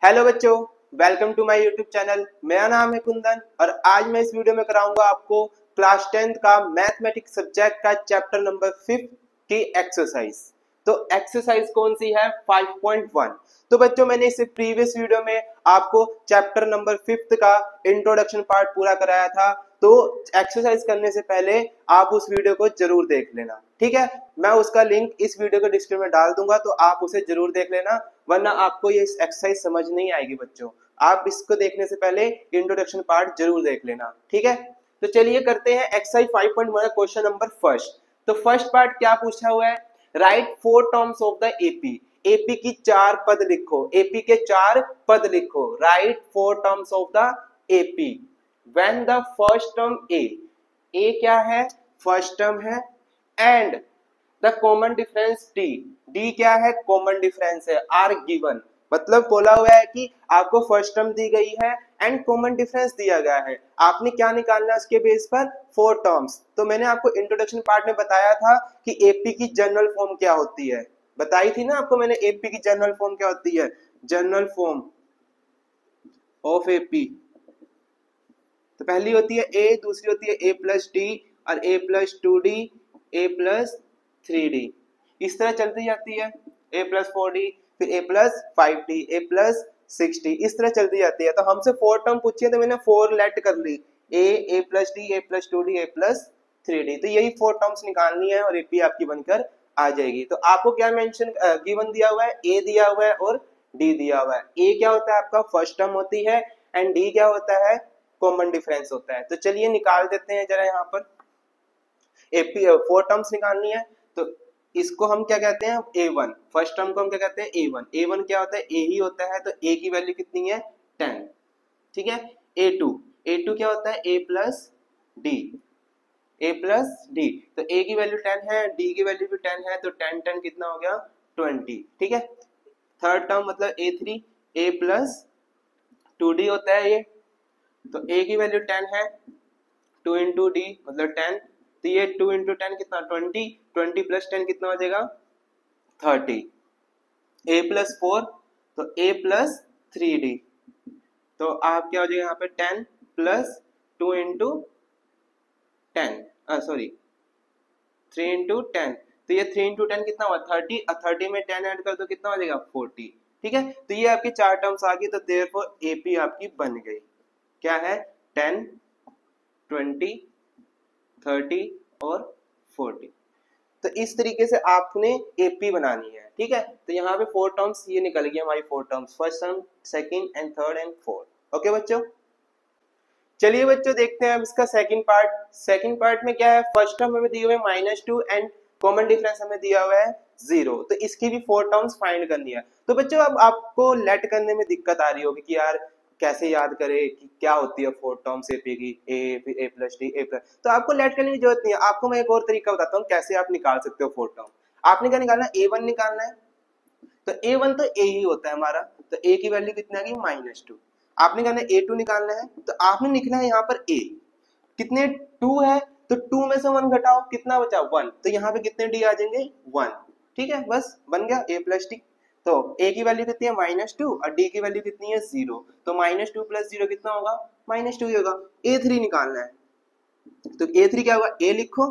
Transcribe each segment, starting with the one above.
Hello बच्चों, welcome to my YouTube channel. मेरा नाम है कुंदन और आज मैं इस वीडियो में कराऊंगा आपको क्लास 10th का मैथमेटिक्स सब्जेक्ट का चैप्टर नंबर 5 की एक्सरसाइज। तो एक्सरसाइज कौन सी है? 5.1। तो बच्चों, मैंने इससे प्रीवियस वीडियो में आपको चैप्टर नंबर 5 का इंट्रोडक्शन पार्ट पूरा कराया था, तो एक्सरसाइज करने से पहले आप उस वीडियो को जरूर देख लेना, ठीक है। मैं उसका लिंक इस वीडियो के डिस्क्रिप्शन में डाल दूंगा, तो आप उसे जरूर देख लेना, वरना आपको ये एक्सरसाइज समझ नहीं आएगी बच्चों। आप इसको देखने से पहले इंट्रोडक्शन पार्ट जरूर देख लेना, ठीक है। तो चलिए करते हैं एक्सरसाइज 5.1 क्वेश्चन नंबर फर्स्ट। तो फर्स्ट पार्ट क्या पूछा हुआ है? Right 4 terms of the AP. AP की 4 पद लिखो, एपी के 4 पद लिखो। Right 4 terms of the AP when the first term A क्या है? फर्स्ट टर्म है, and the common difference D. D क्या है? कॉमन डिफरेंस है। आर गिवन, मतलब बोला हुआ है कि आपको फर्स्ट टर्म दी गई है एंड कॉमन डिफरेंस दिया गया है। आपने क्या निकालना है उसके बेस पर? 4 टर्म्स। तो मैंने आपको इंट्रोडक्शन पार्ट में बताया था कि एपी की जनरल फॉर्म क्या होती है, बताई थी ना आपको मैंने। एपी की जनरल फॉर्म क्या होती है? जनरल फॉर्म ऑफ एपी, तो पहली होती है ए, दूसरी होती है ए प्लस डी, और ए प्लस 2d, ए प्लस 3d। इस तरह चलती जाती है। ए प्लस 4d, फिर ए प्लस 5d, ए प्लस 6d, इस तरह चलती जाती है। तो हमसे 4 टर्म पूछी है, तो मैंने 4 लेट कर ली। ए प्लस डी, ए प्लस 2d, ए प्लस 3d। तो यही 4 टर्म्स निकालनी है और एपी आपकी बनकर आ जाएगी। तो आपको क्या मेंशन गिवन दिया हुआ है? ए दिया हुआ है और डी दिया हुआ है। ए क्या होता है? आपका फर्स्ट टर्म होती है, एंड डी क्या होता है? कॉमन डिफरेंस होता है। तो चलिए निकाल देते हैं जरा। यहाँ पर एपी 4 टर्म्स निकालनी है, तो इसको हम क्या कहते हैं? a1। फर्स्ट टर्म को हम क्या कहते हैं? a1। a1 क्या होता है? a ही होता है, तो a की वैल्यू कितनी है? 10, ठीक है। a2, a2 क्या होता है? a plus D, a plus D, तो a की वैल्यू 10 है, d की वैल्यू भी 10 है, तो 10 10 कितना हो गया? 20, ठीक है। थर्ड टर्म मतलब a3, a प्लस 2d होता है ये, तो a की वैल्यू 10 है, 2 इंटू डी मतलब 10, तो ये 2 इंटू 10 कितना? 20, 20 प्लस 10 कितना हो जाएगा? 30। a प्लस 4, तो a प्लस 3d, तो आप क्या हो जाएगा यहाँ पे? 10 प्लस 2 इंटू 10, सॉरी 3 इंटू 10, तो ये 3 इंटू 10 कितना हुआ? 30, और 30 में 10 ऐड कर दो कितना हो जाएगा? 40, ठीक है। तो ये आपकी 4 टर्म्स आ गई, तो देयरफॉर एपी आपकी बन गई। क्या है? 10, 20, 30 और 40। तो इस तरीके से आपने एपी बनानी है, ठीक है। तो यहाँ पे 4 टर्म्स ये निकल गई हमारी। 4 terms, first term, second and third and fourth. Okay बच्चों, चलिए बच्चों देखते हैं अब इसका सेकंड पार्ट। सेकंड पार्ट में क्या है? फर्स्ट टर्म हमें दिए हुए -2 एंड कॉमन डिफरेंस हमें दिया हुआ है 0। तो इसकी भी 4 टर्म्स फाइंड करनी है। तो बच्चों अब आपको लेट करने में दिक्कत आ रही होगी कि यार कैसे याद करें कि क्या होती है 4 टर्म्स एपी की, ए फिर ए प्लस डी, ए प्लस। तो आपको लेट करने की जरूरत नहीं है। आपको मैं एक और तरीका बताता हूँ कैसे आप निकाल सकते हो 4 टर्म। आपने क्या निकालना है? a1 निकालना है। तो a1 तो a ही होता है हमारा, तो a की वैल्यू कितनी आ गई? -2। आपने कहना है a2 निकालना है, तो आपने लिखना है यहाँ पर a कितने? 2 है, तो 2 में से 1 घटाओ, कितना बचा? 1। तो यहाँ पे कितने d आ जाएंगे? 1, ठीक है। बस बन गया a प्लस डी। तो a की वैल्यू कितनी है? -2, और d की वैल्यू कितनी है? 0। तो -2 प्लस 0 कितना होगा? -2 ही होगा। a3 निकालना है, तो a3 क्या होगा? a लिखो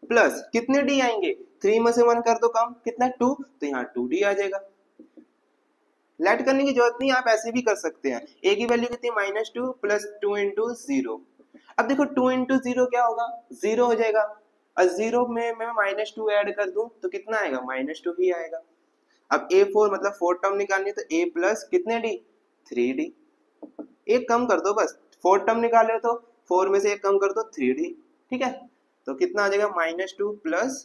प्लस कितने d आएंगे? 3 में से 1 कर दो कम, कितना? 2, तो यहाँ 2d आ जाएगा। लेट करने की जरूरत नहीं, आप ऐसे भी कर सकते हैं। a की वैल्यू कितनी? -2 प्लस 2 इंटू 0। अब देखो 2 इंटू 0 क्या होगा? 0 हो जाएगा, और 0 में मैं -2 ऐड कर दूं तो कितना आएगा? -2 ही आएगा। अब a4 मतलब 4 टर्म निकालनी है, तो a प्लस कितने d? 3d। एक कम कर दो बस, 4 टर्म निकाले तो 4 में से एक कम कर दो, 3d, ठीक है। तो कितना आ जाएगा? -2 प्लस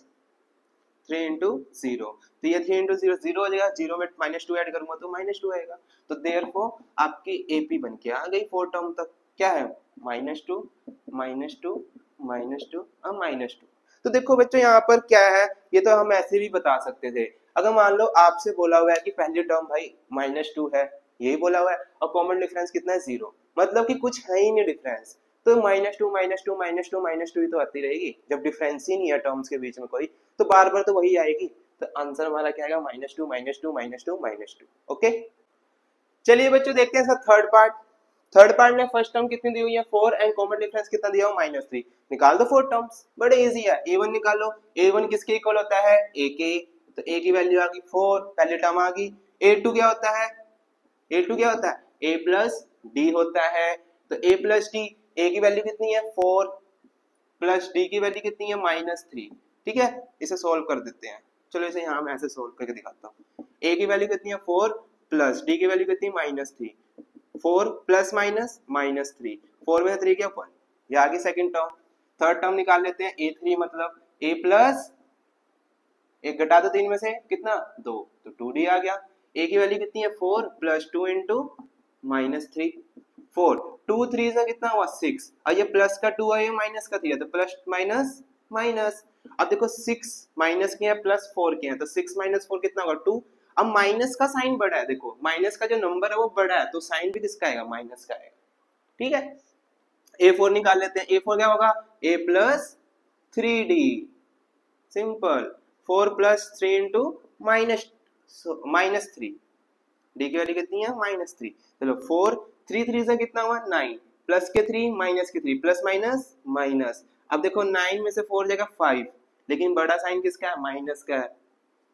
3 इंटू 0, तो ये 3 इंटू 0 0 हो जाएगा। 0 में -2 ऐड करूंगा तो -2 आएगा। तो देयरफॉर आपकी एपी बन के आ गई 4 टर्म तक। क्या है? -2, -2, -2 और -2। तो देखो बच्चों यहाँ पर क्या है, ये तो हम ऐसे भी बता सकते थे। अगर मान लो आपसे बोला हुआ है कि पहली टर्म भाई -2 है, यही बोला हुआ है, और कॉमन डिफरेंस कितना है? 0, मतलब कि कुछ है ही नहीं डिफरेंस। तो -2 -2 -2 -2 ही तो आती रहेगी जब डिफरेंस ही नहीं है टर्म्स के बीच में कोई, तो बार बार तो वही आएगी। तो आंसर हमारा क्या आएगा? -2 -2 -2 -2। ओके, चलिए बच्चों देखते हैं sir third part. Third part में फर्स्ट टर्म कितनी दी हुई है 4 एंड कॉमन डिफरेंस कितना दिया हुआ -3। निकाल दो 4 टर्म्स, बड़े इजी है। a1 निकालो, a1 किसके इक्वल होता है a के, तो a की वैल्यू आ गई 4, पहली टर्म आ गई। a2 क्या होता है, a2 क्या होता है a प्लस डी होता है, तो a प्लस डी, a की वैल्यू कितनी है 4 प्लस डी की वैल्यू कितनी है -3। ठीक है, इसे सोल्व कर देते हैं। चलो इसे यहाँ मैं ऐसे सोल्व करके दिखाता हूँ। a की वैल्यू कितनी है 4 प्लस डी की वैल्यू कितनी है -3, 4 प्लस माइनस -3, 4 में 3 क्या 1, ये आ गई सेकंड टर्म। थर्ड टर्म निकाल लेते हैं a3 मतलब a प्लस, एक घटा दो 3 में से कितना 2, तो 2d आ गया। a की वैल्यू कितनी है 4 प्लस 2 इंटू -3, 4 2 3 से कितना हुआ 6, और ये प्लस का 2 है, ये माइनस का 3 है, तो प्लस माइनस माइनस। अब देखो 6 माइनस के हैं प्लस 4 के हैं, तो 6 माइनस 4 कितना होगा 2। अब माइनस का साइन बड़ा है, देखो माइनस का जो नंबर है वो बड़ा है, तो साइन भी किसका आएगा माइनस का आएगा। ठीक है, a4 निकाल लेते हैं। a4 क्या होगा a plus 3d, simple 4 plus 3 into -3, D की वैल्यू कितनी है -3। चलो 4 3 3 से कितना हुआ 9, प्लस के 3 माइनस के 3, प्लस माइनस माइनस। अब देखो 9 में से 4 जाएगा 5, लेकिन बड़ा साइन किसका है माइनस का है,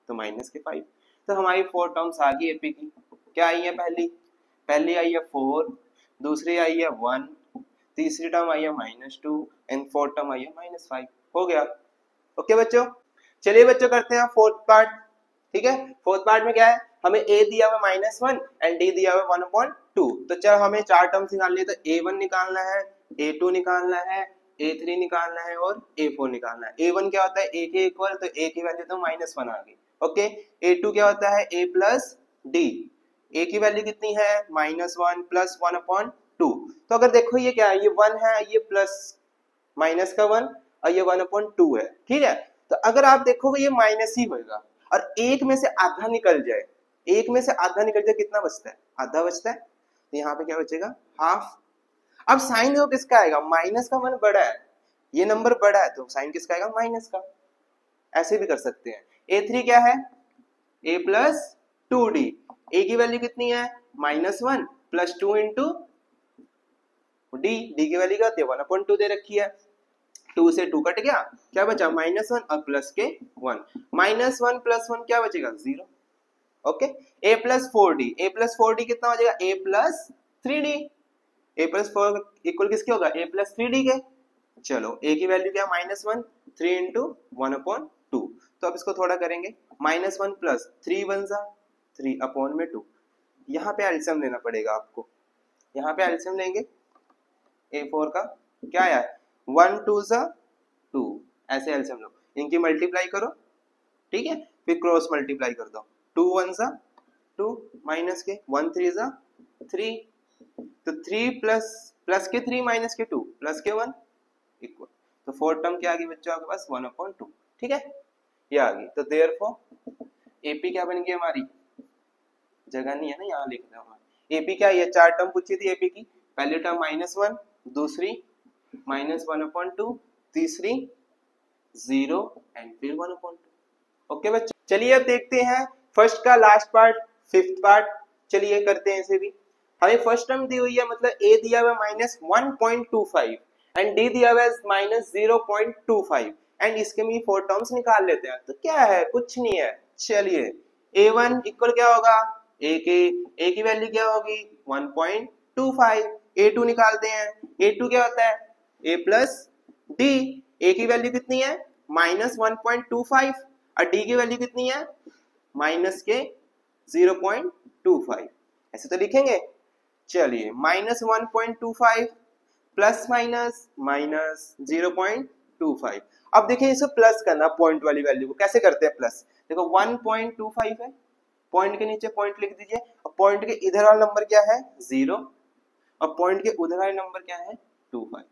तो माइनस के 5। तो हमारी 4 टर्म्स आ गई एपी की। क्या आई है, पहली आई है 4, दूसरी आई है 1, तीसरी टर्म आई है -2 एंड फोर्थ टर्म आई है -5। हो गया। ओके बच्चों, चलिए बच्चों करते हैं फोर्थ पार्ट। ठीक है, फोर्थ पार्ट में क्या है, हमें a दिया हुआ -1 एंड d दिया हुआ 1/2। तो चलो हमें चार टर्म्स निकालनी है, तो a1 निकालना है, a2 निकालना है, a3 निकालना है और a4 निकालना है। a1 क्या होता है a के इक्वल, तो a की वैल्यू तो -1 आ गई। ओके, a2 क्या होता है a प्लस d, a की वैल्यू कितनी है -1 प्लस 1/2। तो अगर देखो ये क्या है, ये 1 है, ये प्लस माइनस का 1 और ये 1/2 है। ठीक है, तो अगर आप देखोगे ये माइनस ही होगा, और एक में से आधा निकल जाए, एक में से आधा निकल जाए कितना बचता है, आधा बचता है, तो यहाँ पे क्या बचेगा हाफ। अब साइन देखो किसका आएगा, माइनस का मान बड़ा है, ये नंबर बड़ा है, तो साइन किसका आएगा माइनस का। ऐसे भी कर सकते हैं। a3 क्या है a प्लस 2d, a की वैल्यू कितनी है -1 प्लस 2 इंटू डी की वैल्यू क्या होती है 1/2 दे रखी है। 2 से 2 कट गया, क्या बचा -1 और प्लस के 1, -1 प्लस 1 क्या बचेगा 0। Okay, a plus 4d, a plus 4d कितना हो जाएगा a plus 3d, a plus 4 equal किसके होगा a प्लस 3d के। चलो a की वैल्यू क्या -1, 3 इंटू 1/2। तो अब इसको थोड़ा करेंगे, -1 प्लस 3 1 जा 3/2। यहाँ पे एलसीएम लेना पड़ेगा आपको, यहाँ पे एलसीएम लेंगे a4 का, क्या आया 1 2 जा 2, ऐसे एलसीएम लो, इनकी मल्टीप्लाई करो। ठीक है, फिर क्रॉस मल्टीप्लाई कर दो, 2 1 जा 2 माइनस के 1 3 जा 3, तो 3 प्लस प्लस के 3 माइनस के 2 प्लस के 1 इक्वल, तो फोर्थ टर्म क्या आ गई बच्चों आपके पास 1/2। ठीक है, ये आ गई। तो देयरफॉर एपी क्या बन गई हमारी, जगह नहीं है ना यहाँ लिख दो हमारी। एपी क्या, ये चार टर्म पूछी थी एपी की, पहली टर्म -1, दूसरी -1/2, तीसरी 0 एंड फिर 1/2। ओके बच्चों, चलिए अब देखते हैं फर्स्ट का लास्ट पार्ट, फिफ्थ पार्ट। चलिए करते हैं इसे भी। हमें फर्स्ट टर्म दी हुई है, मतलब a दिया हुआ है -1.25 एंड d दिया हुआ है -0.25 एंड इसके भी फोर टर्म्स निकाल लेते हैं। तो क्या है, कुछ नहीं है। चलिए a1 इक्वल क्या होगा a की वैल्यू क्या होगी 1.25, a2 निकालते हैं, a2 क्या होता है a प्लस d, a की वैल्यू कितनी है -1.25 और d की वैल्यू कितनी है माइनस के 0.25, ऐसे तो लिखेंगे। चलिए -1.25 प्लस माइनस माइनस 0.25। अब देखिए इसे प्लस करना, पॉइंट वाली वैल्यू को कैसे करते हैं प्लस, देखो 1.25 है, पॉइंट के नीचे पॉइंट लिख दीजिए, और पॉइंट के इधर वाला नंबर क्या है 0 और पॉइंट के उधर वाला नंबर क्या है 25,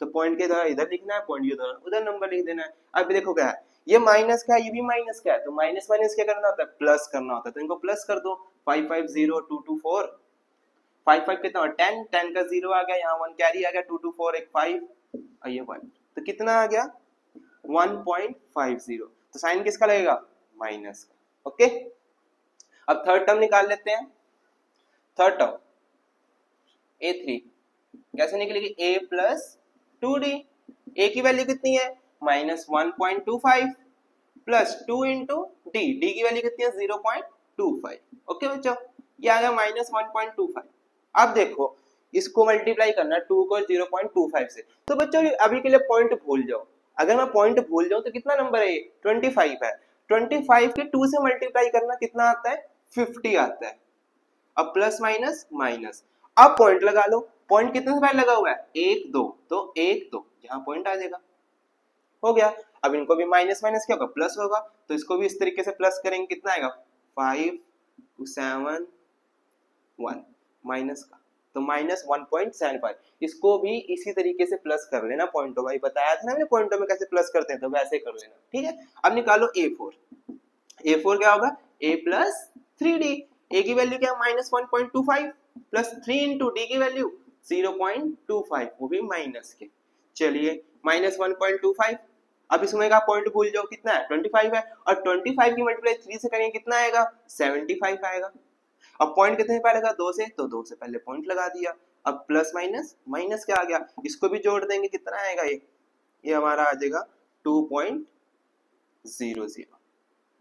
तो पॉइंट के इधर लिखना है, पॉइंट के उधर नंबर लिख देना है। अब देखो क्या है, ये माइनस का है, ये भी माइनस का है, तो माइनस माइनस क्या करना होता है प्लस करना होता है, तो इनको प्लस कर दो 5 5 0 2 2 4, 5 5 कितना 10 10 का 0 आ गया, यहाँ 1 कैरी आ गया, 2 2 4 एक 5 और ये 1, तो कितना आ गया 1.50, तो साइन किसका लगेगा माइनस का। ओके, अब थर्ड टर्म निकाल लेते हैं। थर्ड टर्म a3 कैसे निकलेगी, a प्लस 2d, a की वैल्यू कितनी है -1.25 प्लस 2 इंटू डी, डी की वैल्यू कितनी है 0.25। ओके बच्चों, ये आ गया -1.25। अब देखो इसको मल्टीप्लाई करना 2 को 0.25 से, तो बच्चों अभी के लिए पॉइंट भूल जाओ, अगर मैं पॉइंट भूल जाऊं तो कितना नंबर है, 25 है, 25 के 2 से मल्टीप्लाई करना कितना आता है, 50 आता है। अब प्लस माइनस माइनस, अब पॉइंट लगा लो, पॉइंट कितने से पहले लगा हुआ है 1 2, तो 1 2 यहाँ पॉइंट आ जाएगा, हो गया। अब इनको भी माइनस माइनस क्या होगा, प्लस होगा, तो इसको भी इस तरीके से प्लस करेंगे, कितना आएगा 5 7 1 माइनस का, तो -1.75, इसको भी इसी तरीके से प्लस कर लेना, पॉइंटों भाई बताया था ना मैंने पॉइंटों में कैसे प्लस करते हैं, तो वैसे कर लेना, ठीक है। अब निकालो a4, a4 क्या होगा a प्लस 3d, a की वैल्यू क्या है -1.25 प्लस 3 इंटू डी की वैल्यू 0.25, वो भी माइनस के, चलिए -1.25। अब इसमें का पॉइंट भूल जाओ, कितना है 25 है, और 25 की मल्टीप्लाई 3 से करेंगे कितना आएगा 75 आएगा। अब पॉइंट कितने से पहले लगा 2 से, तो 2 से पहले पॉइंट लगा दिया। अब प्लस माइनस माइनस क्या आ गया, इसको भी जोड़ देंगे, कितना आएगा ये हमारा आ जाएगा 2.00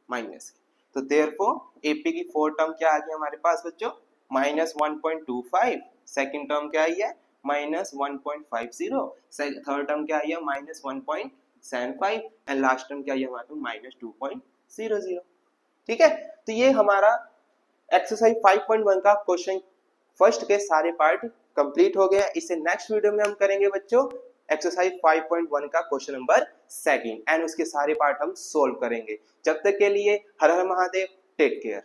माइनस, तो देयरफॉर एपी की फोर्थ टर्म क्या आ गई हमारे पास बच्चों -1.25, सेकंड टर्म क्या आई है -1.50, थर्ड टर्म क्या आई है -1.75 एंड लास्ट टर्म क्या आई है हमारे -2.00। ठीक है, तो ये हमारा एक्सरसाइज 5.1 का क्वेश्चन फर्स्ट के सारे पार्ट कंप्लीट हो गए। इसे नेक्स्ट वीडियो में हम करेंगे बच्चों एक्सरसाइज 5.1 का क्वेश्चन नंबर सेकंड, एंड उसके सारे पार्ट हम सोल्व करेंगे। जब तक के लिए हर हर महादेव, टेक केयर।